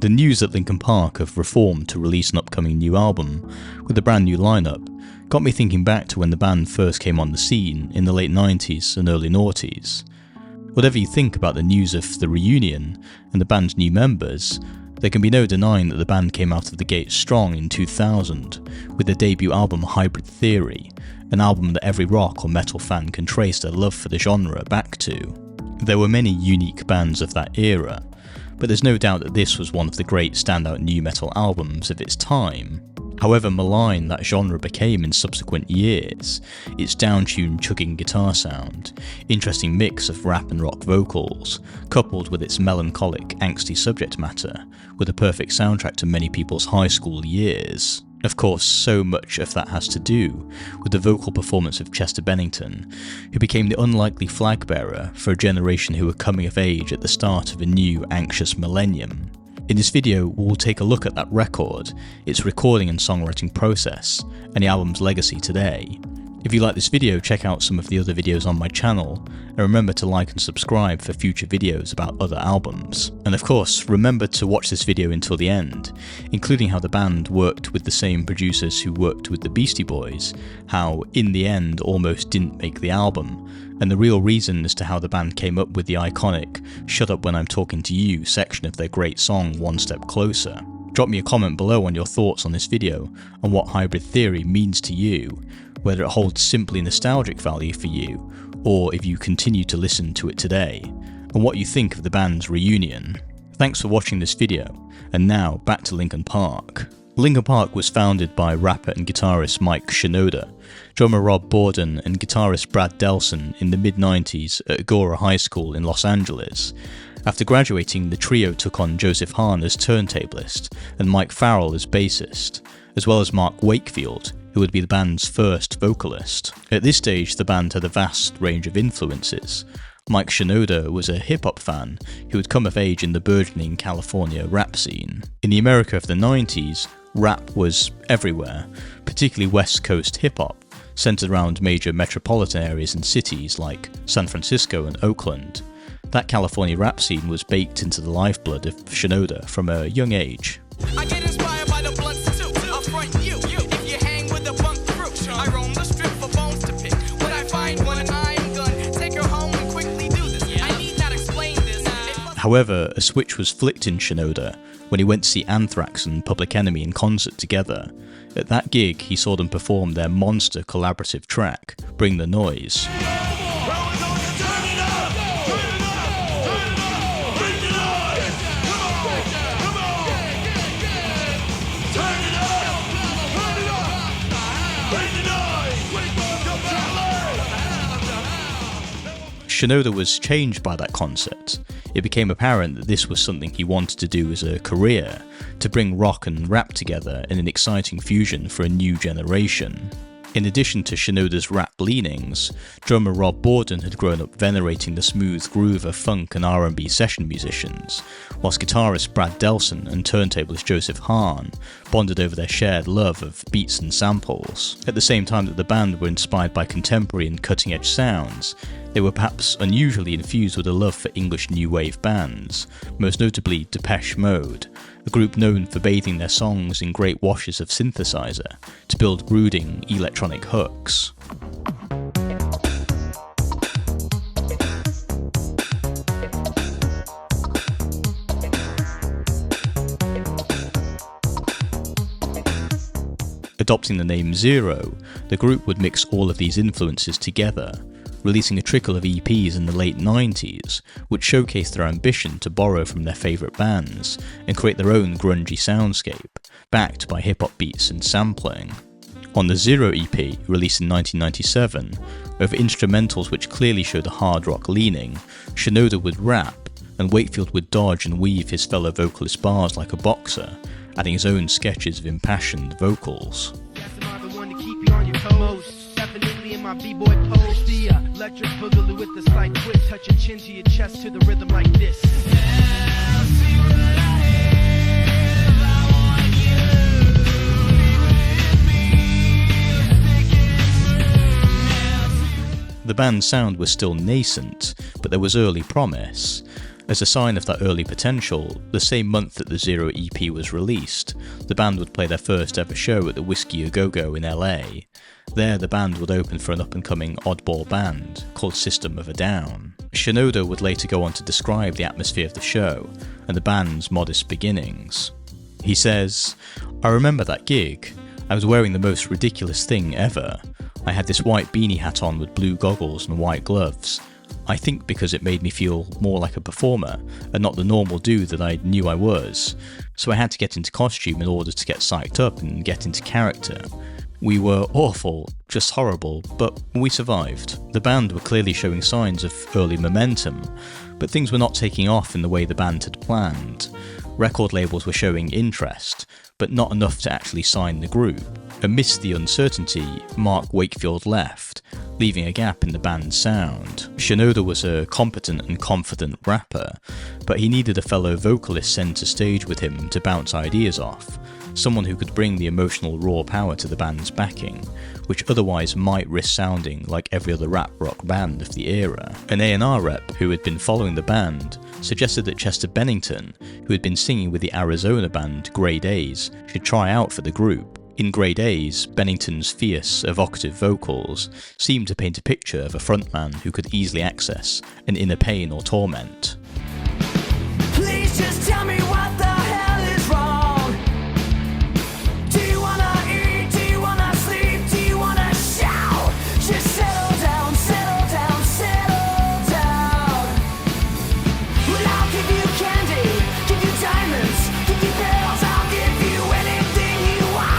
The news that Linkin Park have reformed to release an upcoming new album with a brand new lineup got me thinking back to when the band first came on the scene in the late 90s and early noughties. Whatever you think about the news of the reunion and the band's new members, there can be no denying that the band came out of the gate strong in 2000 with their debut album Hybrid Theory, an album that every rock or metal fan can trace their love for the genre back to. There were many unique bands of that era, but there's no doubt that this was one of the great standout nu metal albums of its time. However malign that genre became in subsequent years, its down-tuned chugging guitar sound, interesting mix of rap and rock vocals, coupled with its melancholic, angsty subject matter, were the perfect soundtrack to many people's high school years. Of course, so much of that has to do with the vocal performance of Chester Bennington, who became the unlikely flag bearer for a generation who were coming of age at the start of a new, anxious millennium. In this video, we'll take a look at that record, its recording and songwriting process, and the album's legacy today. If you like this video, check out some of the other videos on my channel, and remember to like and subscribe for future videos about other albums. And of course, remember to watch this video until the end, including how the band worked with the same producers who worked with the Beastie Boys, how in the end almost didn't make the album, and the real reason as to how the band came up with the iconic "Shut Up When I'm Talking to You" section of their great song One Step Closer. Drop me a comment below on your thoughts on this video and what Hybrid Theory means to you, whether it holds simply nostalgic value for you, or if you continue to listen to it today, and what you think of the band's reunion. Thanks for watching this video, and now back to Linkin Park. Linkin Park was founded by rapper and guitarist Mike Shinoda, drummer Rob Bourdon and guitarist Brad Delson in the mid-90s at Xero High School in Los Angeles. After graduating, the trio took on Joseph Hahn as turntablist and Mike Farrell as bassist, as well as Mark Wakefield, who would be the band's first vocalist. At this stage, the band had a vast range of influences. Mike Shinoda was a hip-hop fan who had come of age in the burgeoning California rap scene. In the America of the 90s, rap was everywhere, particularly West Coast hip-hop, centered around major metropolitan areas and cities like San Francisco and Oakland. That California rap scene was baked into the lifeblood of Shinoda from a young age. I get inspired by the blood suit. I'll front you. If you hang with the bunk crew, I roam the strip for bones to pick. When I find one and I'm gun, take her home and quickly do this. I need not explain this. However, a switch was flicked in Shinoda when he went to see Anthrax and Public Enemy in concert together. At that gig, he saw them perform their monster collaborative track, Bring the Noise. Shinoda was changed by that concert. It became apparent that this was something he wanted to do as a career, to bring rock and rap together in an exciting fusion for a new generation. In addition to Shinoda's rap leanings, drummer Rob Bourdon had grown up venerating the smooth groove of funk and R&B session musicians, whilst guitarist Brad Delson and turntablist Joseph Hahn bonded over their shared love of beats and samples. At the same time that the band were inspired by contemporary and cutting-edge sounds, they were perhaps unusually infused with a love for English new wave bands, most notably Depeche Mode, a group known for bathing their songs in great washes of synthesizer to build brooding electronic hooks. Adopting the name Xero, the group would mix all of these influences together, releasing a trickle of EPs in the late 90s, which showcased their ambition to borrow from their favourite bands and create their own grungy soundscape, backed by hip-hop beats and sampling. On the Xero EP, released in 1997, over instrumentals which clearly showed a hard rock leaning, Shinoda would rap, and Wakefield would dodge and weave his fellow vocalist bars like a boxer, adding his own sketches of impassioned vocals. My b-boy pose, the electric boogaloo with the slight twist, touch your chin to your chest to the rhythm like this. The band's sound was still nascent, but there was early promise. As a sign of that early potential, the same month that the Xero EP was released, the band would play their first ever show at the Whiskey A Go Go in LA. There, the band would open for an up-and-coming oddball band called System of a Down. Shinoda would later go on to describe the atmosphere of the show and the band's modest beginnings. He says, "I remember that gig. I was wearing the most ridiculous thing ever. I had this white beanie hat on with blue goggles and white gloves. I think because it made me feel more like a performer and not the normal dude that I knew I was. So I had to get into costume in order to get psyched up and get into character. We were awful, just horrible, but we survived." The band were clearly showing signs of early momentum, but things were not taking off in the way the band had planned. Record labels were showing interest, but not enough to actually sign the group. Amidst the uncertainty, Mark Wakefield left, leaving a gap in the band's sound. Shinoda was a competent and confident rapper, but he needed a fellow vocalist centre stage with him to bounce ideas off, someone who could bring the emotional raw power to the band's backing, which otherwise might risk sounding like every other rap rock band of the era. An A&R rep who had been following the band suggested that Chester Bennington, who had been singing with the Arizona band Grey Days, should try out for the group. In Grey Days, Bennington's fierce, evocative vocals seemed to paint a picture of a frontman who could easily access an inner pain or torment. Please just tell me what the hell is wrong. Do you wanna eat? Do you wanna sleep? Do you wanna shout? Just settle down, settle down, settle down. Well, I'll give you candy, give you diamonds, give you bells, I'll give you anything you want.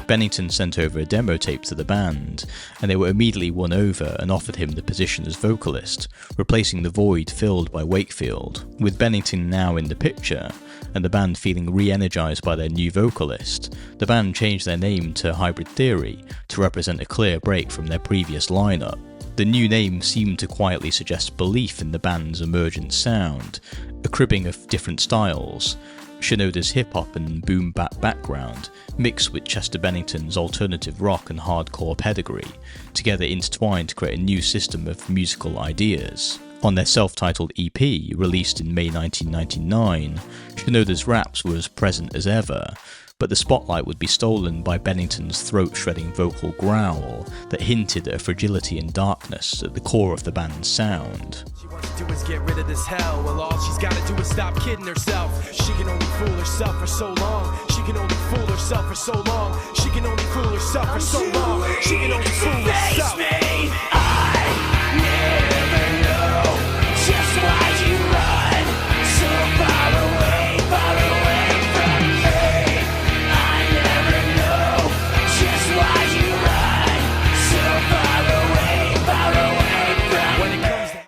Bennington sent over a demo tape to the band, and they were immediately won over and offered him the position as vocalist, replacing the void filled by Wakefield. With Bennington now in the picture, and the band feeling re-energised by their new vocalist, the band changed their name to Hybrid Theory to represent a clear break from their previous lineup. The new name seemed to quietly suggest belief in the band's emergent sound, a cribbing of different styles. Shinoda's hip-hop and boom-bap background, mixed with Chester Bennington's alternative rock and hardcore pedigree, together intertwined to create a new system of musical ideas. On their self-titled EP, released in May 1999, Shinoda's raps were as present as ever, but the spotlight would be stolen by Bennington's throat-shredding vocal growl that hinted at a fragility and darkness at the core of the band's sound. She wants to do is get rid of this hell. Well, all she's gotta do is stop kidding herself. She can only fool herself for so long. She can only fool herself for so long. She can only fool herself for so long. She can only fool herself. I never know just why you run so far away from me. I never know just why you run so far away from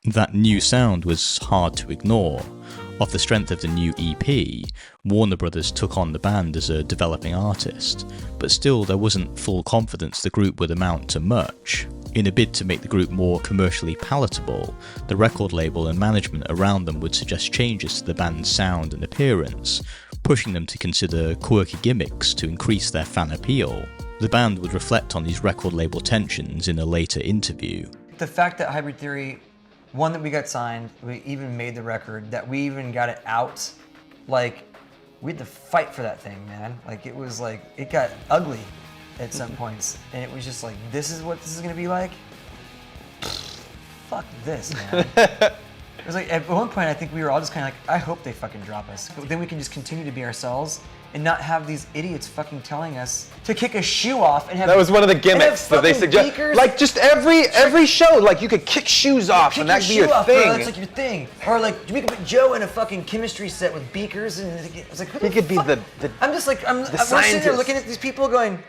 me. That new sound was hard to ignore. Off the strength of the new EP, Warner Brothers took on the band as a developing artist, but still there wasn't full confidence the group would amount to much. In a bid to make the group more commercially palatable, the record label and management around them would suggest changes to the band's sound and appearance, pushing them to consider quirky gimmicks to increase their fan appeal. The band would reflect on these record label tensions in a later interview. The fact that Hybrid Theory, one, that we got signed, we even made the record, that we even got it out, like, we had to fight for that thing, man. Like, it was like, it got ugly at some points, and it was just like, this is what this is gonna be like? Fuck this, man. It was like, at one point, I think we were all just kind of like, I hope they fucking drop us. But then we can just continue to be ourselves and not have these idiots fucking telling us to kick a shoe off and have. That was one of the gimmicks that they suggest. Like, just every show, like, you could kick shoes off and that'd be your thing. Bro, that's like your thing. Or like, we could put Joe in a fucking chemistry set with beakers, and it was like, who the He could be fuck? the I'm just like, we're sitting there scientist. looking at these people going.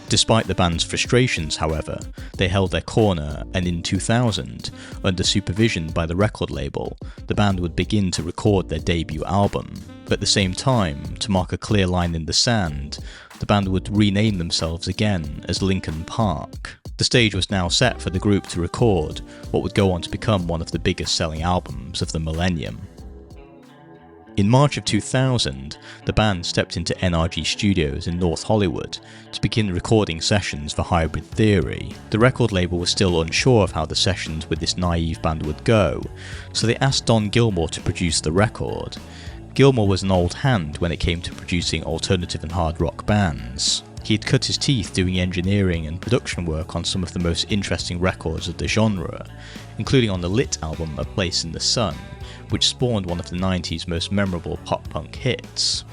Despite the band's frustrations, however, they held their corner, and in 2000, under supervision by the record label, the band would begin to record their debut album. At the same time, to mark a clear line in the sand, the band would rename themselves again as Linkin Park. The stage was now set for the group to record what would go on to become one of the biggest selling albums of the millennium. In March of 2000, the band stepped into NRG Studios in North Hollywood to begin recording sessions for Hybrid Theory. The record label was still unsure of how the sessions with this naive band would go, so they asked Don Gilmore to produce the record. Gilmore was an old hand when it came to producing alternative and hard rock bands. He had cut his teeth doing engineering and production work on some of the most interesting records of the genre, including on the Lit album A Place in the Sun, which spawned one of the 90s most memorable pop-punk hits.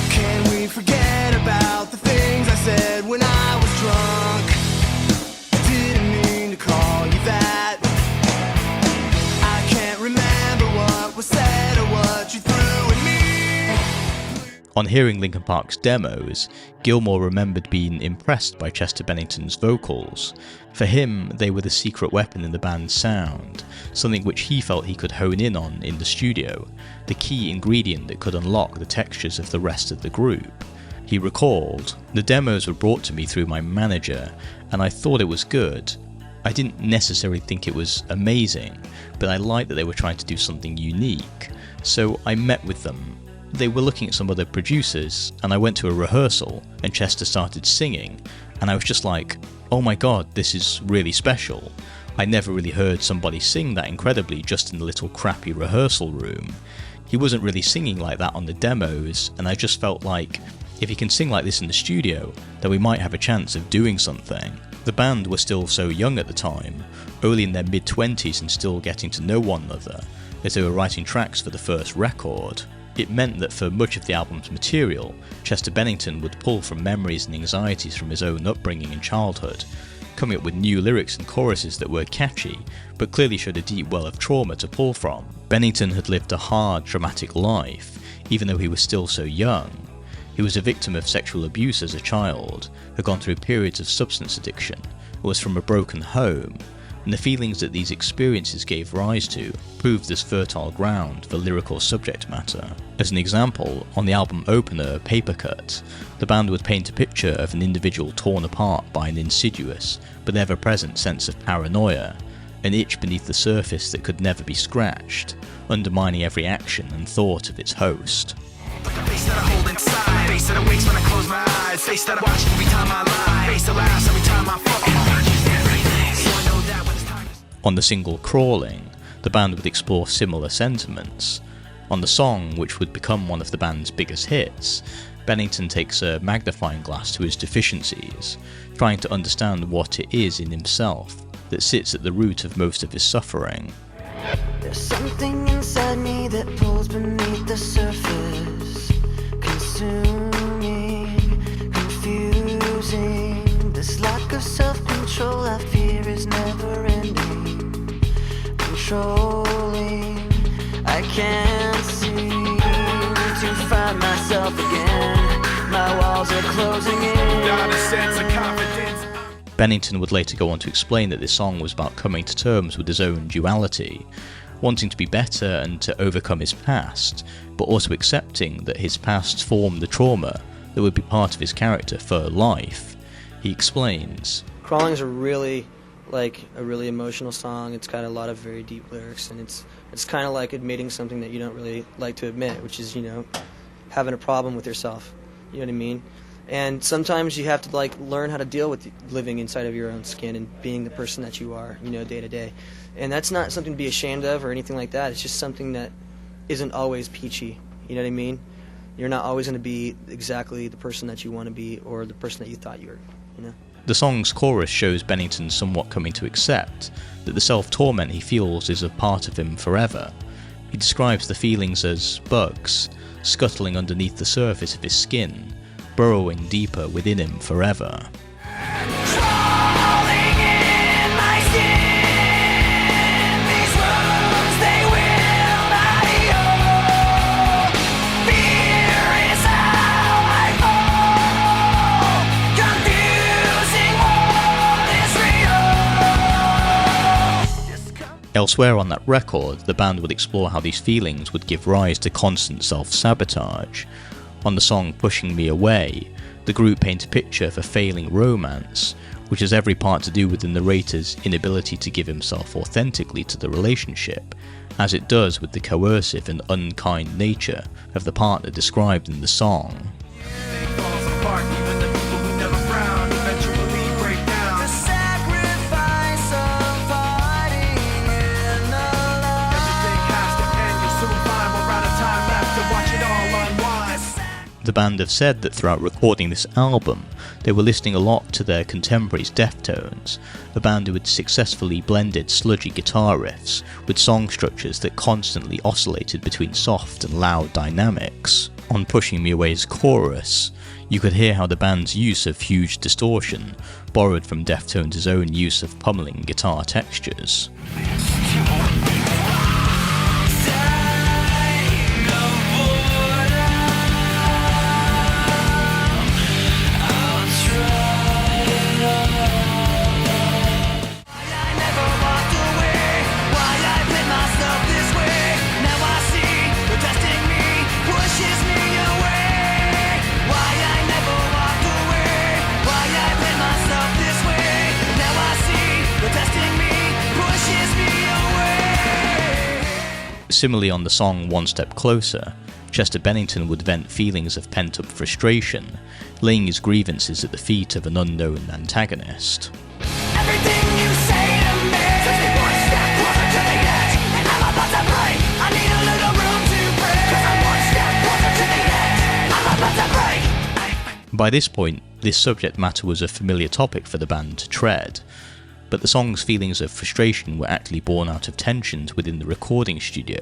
Can we forget about the things I said when I was drunk? Didn't mean to call you that. I can't remember what was said or what you threw at me. On hearing Linkin Park's demos, Gilmore remembered being impressed by Chester Bennington's vocals. For him, they were the secret weapon in the band's sound, something which he felt he could hone in on in the studio, the key ingredient that could unlock the textures of the rest of the group. He recalled, "The demos were brought to me through my manager, and I thought it was good. I didn't necessarily think it was amazing, but I liked that they were trying to do something unique, so I met with them. They were looking at some other producers, and I went to a rehearsal, and Chester started singing, and I was just like, oh my god, this is really special. I never really heard somebody sing that incredibly just in the little crappy rehearsal room. He wasn't really singing like that on the demos, and I just felt like, if he can sing like this in the studio, then we might have a chance of doing something." The band were still so young at the time, only in their mid-20s and still getting to know one another, as they were writing tracks for the first record. It meant that for much of the album's material, Chester Bennington would pull from memories and anxieties from his own upbringing and childhood, coming up with new lyrics and choruses that were catchy, but clearly showed a deep well of trauma to pull from. Bennington had lived a hard, traumatic life, even though he was still so young. He was a victim of sexual abuse as a child, had gone through periods of substance addiction, was from a broken home, and the feelings that these experiences gave rise to proved as fertile ground for lyrical subject matter. As an example, on the album opener Papercut, the band would paint a picture of an individual torn apart by an insidious but ever-present sense of paranoia, an itch beneath the surface that could never be scratched, undermining every action and thought of its host. Like a face that I hold inside, face that awakes when I close my eyes, face that I watch every time I lie, face that laughs every time I fucking On the single Crawling, the band would explore similar sentiments. On the song, which would become one of the band's biggest hits, Bennington takes a magnifying glass to his deficiencies, trying to understand what it is in himself that sits at the root of most of his suffering. There's something inside me that pulls beneath the surface, consuming, confusing. This lack of self-control I fear is never ending, controlling. I can't seem to find myself again. My walls are closing in. Not a sense of confidence. Bennington would later go on to explain that this song was about coming to terms with his own duality, wanting to be better and to overcome his past, but also accepting that his past formed the trauma that would be part of his character for life. He explains, Crawling's a really emotional song. It's got a lot of very deep lyrics, and it's kind of like admitting something that you don't really like to admit, which is, having a problem with yourself. You know what I mean? And sometimes you have to learn how to deal with living inside of your own skin and being the person that you are, day to day. And that's not something to be ashamed of or anything like that. It's just something that isn't always peachy. You know what I mean? You're not always going to be exactly the person that you want to be or the person that you thought you were. The song's chorus shows Bennington somewhat coming to accept that the self-torment he feels is a part of him forever. He describes the feelings as bugs, scuttling underneath the surface of his skin, burrowing deeper within him forever. Elsewhere on that record, the band would explore how these feelings would give rise to constant self-sabotage. On the song Pushing Me Away, the group paint a picture of a failing romance, which has every part to do with the narrator's inability to give himself authentically to the relationship, as it does with the coercive and unkind nature of the partner described in the song. The band have said that throughout recording this album, they were listening a lot to their contemporaries Deftones, a band who had successfully blended sludgy guitar riffs with song structures that constantly oscillated between soft and loud dynamics. On Pushing Me Away's chorus, you could hear how the band's use of huge distortion borrowed from Deftones' own use of pummeling guitar textures. Similarly, on the song One Step Closer, Chester Bennington would vent feelings of pent-up frustration, laying his grievances at the feet of an unknown antagonist. Everything you say to me, takes me one step closer to the edge, and I'm about to break. I need a little room to breathe, 'cause I'm one step closer to the edge, I'm about to break. By this point, this subject matter was a familiar topic for the band to tread, but the song's feelings of frustration were actually born out of tensions within the recording studio,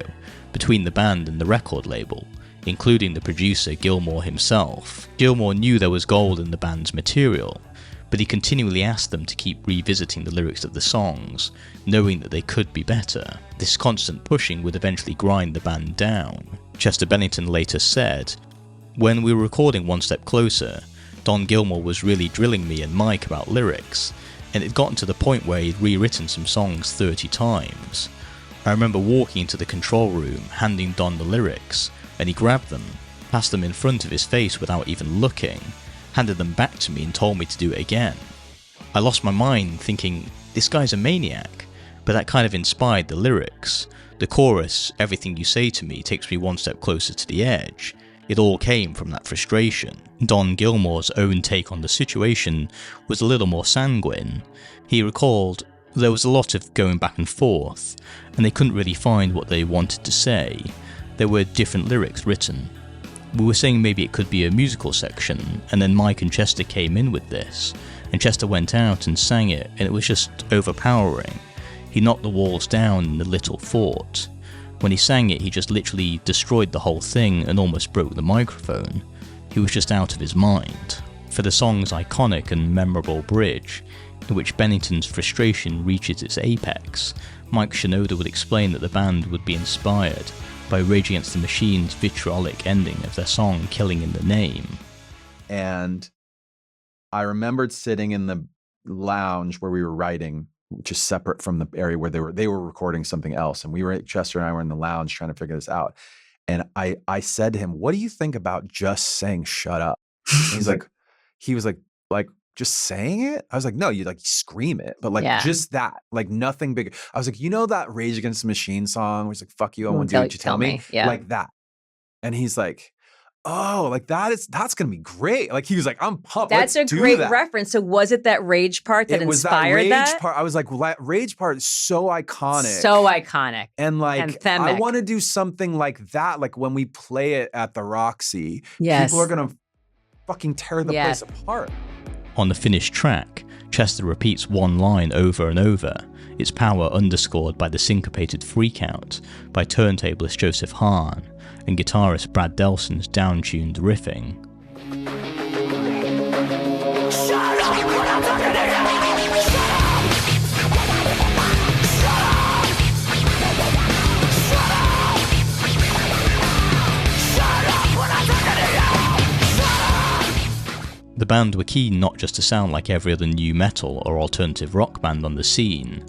between the band and the record label, including the producer Gilmour himself. Gilmour knew there was gold in the band's material, but he continually asked them to keep revisiting the lyrics of the songs, knowing that they could be better. This constant pushing would eventually grind the band down. Chester Bennington later said, "When we were recording One Step Closer, Don Gilmour was really drilling me and Mike about lyrics, and it had gotten to the point where he'd rewritten some songs 30 times. I remember walking into the control room, handing Don the lyrics, and he grabbed them, passed them in front of his face without even looking, handed them back to me and told me to do it again. I lost my mind thinking, this guy's a maniac, but that kind of inspired the lyrics. The chorus, everything you say to me takes me one step closer to the edge. It all came from that frustration." Don Gilmour's own take on the situation was a little more sanguine. He recalled, "There was a lot of going back and forth, and they couldn't really find what they wanted to say. There were different lyrics written. We were saying maybe it could be a musical section, and then Mike and Chester came in with this, and Chester went out and sang it, and it was just overpowering. He knocked the walls down in the little fort. When he sang it, he just literally destroyed the whole thing and almost broke the microphone. He was just out of his mind." For the song's iconic and memorable bridge, in which Bennington's frustration reaches its apex, Mike Shinoda would explain that the band would be inspired by Rage Against the Machine's vitriolic ending of their song Killing in the Name. And I remembered sitting in the lounge where we were writing, which is separate from the area where they were recording something else. And Chester and I were in the lounge trying to figure this out. And I said to him, "What do you think about just saying shut up?" And he was like, just saying it? I was like, no, you like scream it, but like just that, like nothing big. I was like, you know that Rage Against the Machine song where it's like, fuck you, I won't do what you tell me. Yeah. Like that. And he's like, oh, like that's gonna be great. Like he was like, I'm pumped. That's a great reference. So was it that rage part that inspired that? Rage part. I was like, rage part is so iconic. So iconic. And like, anthemic. I want to do something like that. Like when we play it at the Roxy, people are gonna fucking tear the place apart. On the finished track, Chester repeats one line over and over, its power underscored by the syncopated freakout by turntablist Joseph Hahn and guitarist Brad Delson's down-tuned riffing. Shut up when I'm talking to you! Shut up! Shut up! Shut up! Shut up when I'm talking to you! Shut up! The band were keen not just to sound like every other new metal or alternative rock band on the scene.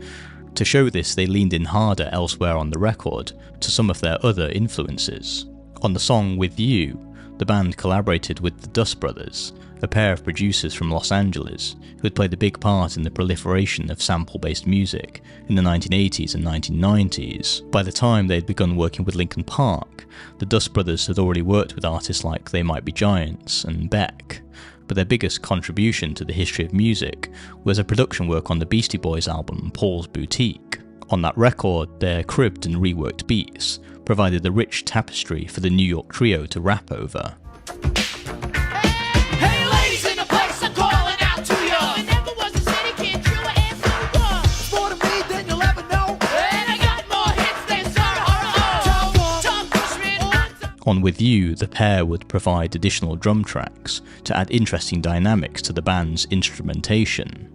To show this, they leaned in harder elsewhere on the record to some of their other influences. On the song With You, the band collaborated with the Dust Brothers, a pair of producers from Los Angeles who had played a big part in the proliferation of sample-based music in the 1980s and 1990s. By the time they had begun working with Linkin Park, the Dust Brothers had already worked with artists like They Might Be Giants and Beck, but their biggest contribution to the history of music was a production work on the Beastie Boys album Paul's Boutique. On that record, their cribbed and reworked beats provided a rich tapestry for the New York trio to rap over. Hey ladies in the place, I'm calling out to ya. Never was a city kid, true and so more to me than you'll ever know. And I got more hits than On With You, the pair would provide additional drum tracks to add interesting dynamics to the band's instrumentation.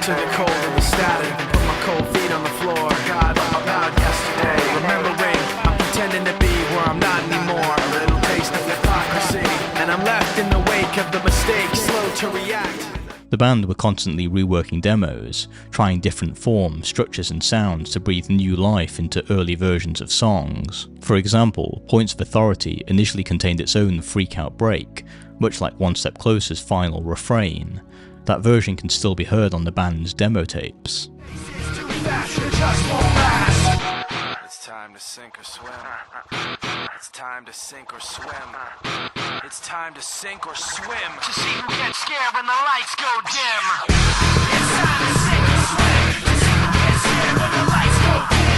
To the cold of the static, put my cold feet on the floor. God, I'm about yesterday. Remembering, I'm pretending to be where I'm not anymore. A little taste of hypocrisy, and I'm left in the wake of the mistake, slow to react. The band were constantly reworking demos, trying different forms, structures and sounds to breathe new life into early versions of songs. For example, Points of Authority initially contained its own freak-out break, much like One Step Closer's final refrain. That version can still be heard on the band's demo tapes. It's time to sink or swim. It's time to sink or swim. It's time to sink or swim. To see who gets scared when the lights go dim. It's time to sink or swim. To see who gets scared when the lights go dim.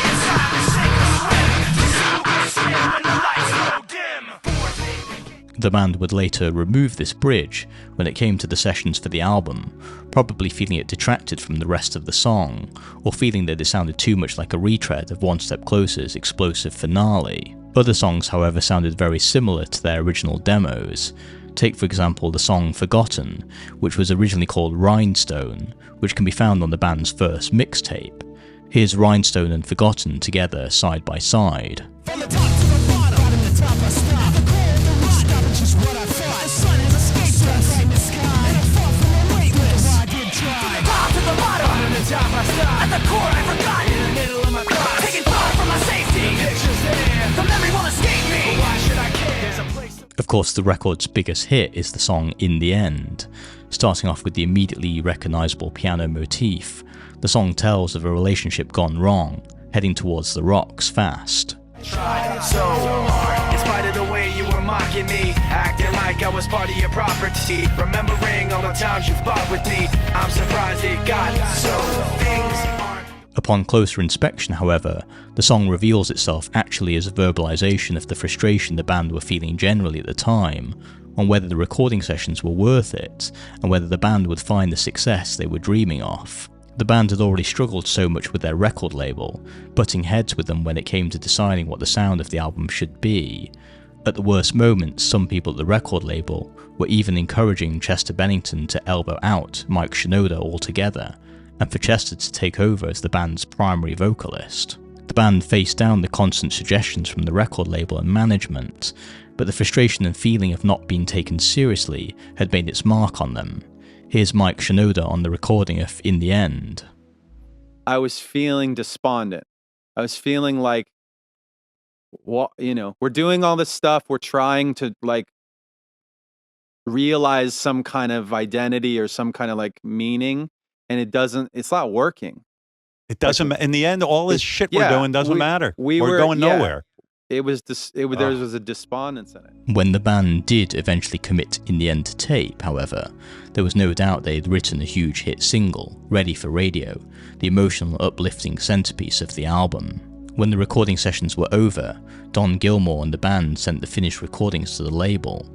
It's time to sink or swim. To see who gets scared when the lights go dim. The band would later remove this bridge when it came to the sessions for the album, probably feeling it detracted from the rest of the song, or feeling that it sounded too much like a retread of One Step Closer's explosive finale. Other songs, however, sounded very similar to their original demos. Take for example the song Forgotten, which was originally called Rhinestone, which can be found on the band's first mixtape. Here's Rhinestone and Forgotten together side by side. From the top to the bottom, the top I stop. The cold, the rock, stop is just what I thought. The sun has escaped us right in the sky. And I'm far from a weightless, I did try. From the top to the bottom, the top I stop. At the core I forgot, in the middle of my thoughts. Taking far from my safety, the picture's there. The memory won't escape me. But why should I care? There's a place. Of course, the record's biggest hit is the song In the End. Starting off with the immediately recognisable piano motif, the song tells of a relationship gone wrong, heading towards the rocks fast. Tried so hard, in spite of the way you were mocking me, acting like I was part of your property, remembering all the times you fought with me. I'm surprised it got so things aren't. Upon closer inspection, however, the song reveals itself actually as a verbalization of the frustration the band were feeling generally at the time, on whether the recording sessions were worth it, and whether the band would find the success they were dreaming of. The band had already struggled so much with their record label, butting heads with them when it came to deciding what the sound of the album should be. At the worst moments, some people at the record label were even encouraging Chester Bennington to elbow out Mike Shinoda altogether, and for Chester to take over as the band's primary vocalist. The band faced down the constant suggestions from the record label and management, but the frustration and feeling of not being taken seriously had made its mark on them. Here's Mike Shinoda on the recording of In the End. I was feeling despondent. I was feeling like, what, we're doing all this stuff. We're trying to realize some kind of identity or some kind of meaning, and it's not working. It doesn't. In the end, all this shit we're doing doesn't matter. We're going nowhere. There was a despondence in it. When the band did eventually commit In the End to tape, however, there was no doubt they had written a huge hit single, Ready for Radio, the emotional, uplifting centerpiece of the album. When the recording sessions were over, Don Gilmore and the band sent the finished recordings to the label.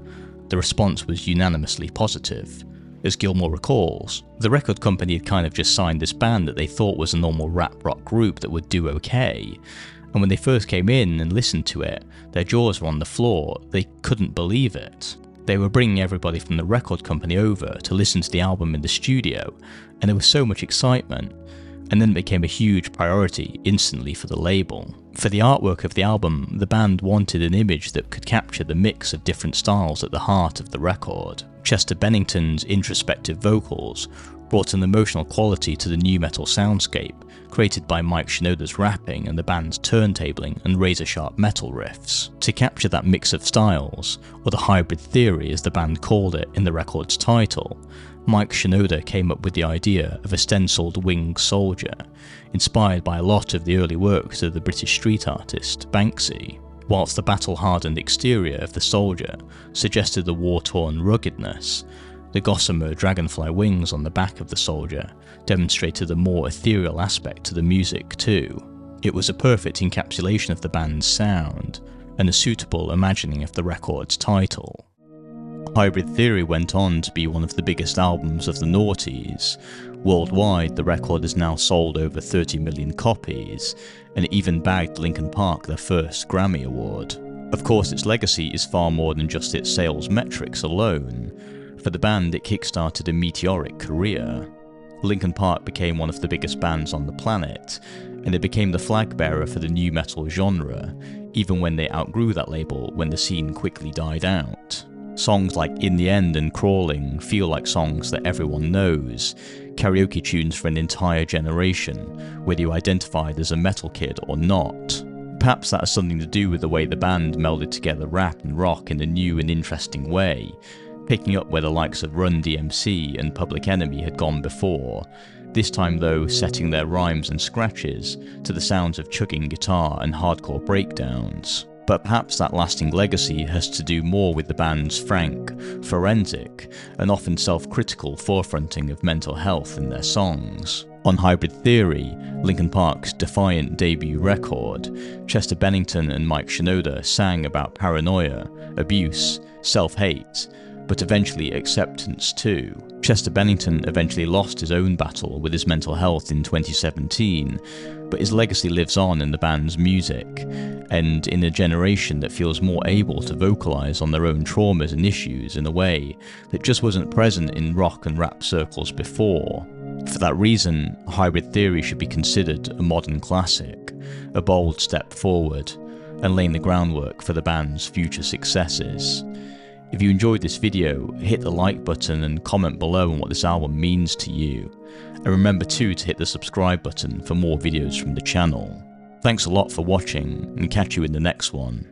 The response was unanimously positive. As Gilmore recalls, the record company had kind of just signed this band that they thought was a normal rap rock group that would do okay, and when they first came in and listened to it, their jaws were on the floor. They couldn't believe it. They were bringing everybody from the record company over to listen to the album in the studio, and there was so much excitement. and then it became a huge priority instantly for the label. For the artwork of the album, the band wanted an image that could capture the mix of different styles at the heart of the record. Chester Bennington's introspective vocals brought an emotional quality to the nu metal soundscape, created by Mike Shinoda's rapping and the band's turntabling and razor-sharp metal riffs. To capture that mix of styles, or the hybrid theory as the band called it in the record's title, Mike Shinoda came up with the idea of a stenciled winged soldier, inspired by a lot of the early works of the British street artist Banksy. Whilst the battle-hardened exterior of the soldier suggested the war-torn ruggedness, the gossamer dragonfly wings on the back of the soldier demonstrated a more ethereal aspect to the music too. It was a perfect encapsulation of the band's sound, and a suitable imagining of the record's title. Hybrid Theory went on to be one of the biggest albums of the noughties. Worldwide, the record has now sold over 30 million copies, and it even bagged Linkin Park their first Grammy Award. Of course, its legacy is far more than just its sales metrics alone. For the band, it kickstarted a meteoric career. Linkin Park became one of the biggest bands on the planet, and it became the flag bearer for the nu metal genre, even when they outgrew that label when the scene quickly died out. Songs like In the End and Crawling feel like songs that everyone knows, karaoke tunes for an entire generation, whether you identified as a metal kid or not. Perhaps that has something to do with the way the band melded together rap and rock in a new and interesting way, picking up where the likes of Run DMC and Public Enemy had gone before, this time though setting their rhymes and scratches to the sounds of chugging guitar and hardcore breakdowns. But perhaps that lasting legacy has to do more with the band's frank, forensic, and often self-critical forefronting of mental health in their songs. On Hybrid Theory, Linkin Park's defiant debut record, Chester Bennington and Mike Shinoda sang about paranoia, abuse, self-hate, but eventually acceptance too. Chester Bennington eventually lost his own battle with his mental health in 2017, but his legacy lives on in the band's music, and in a generation that feels more able to vocalise on their own traumas and issues in a way that just wasn't present in rock and rap circles before. For that reason, Hybrid Theory should be considered a modern classic, a bold step forward, and laying the groundwork for the band's future successes. If you enjoyed this video, hit the like button and comment below on what this album means to you. And remember too to hit the subscribe button for more videos from the channel. Thanks a lot for watching, and catch you in the next one.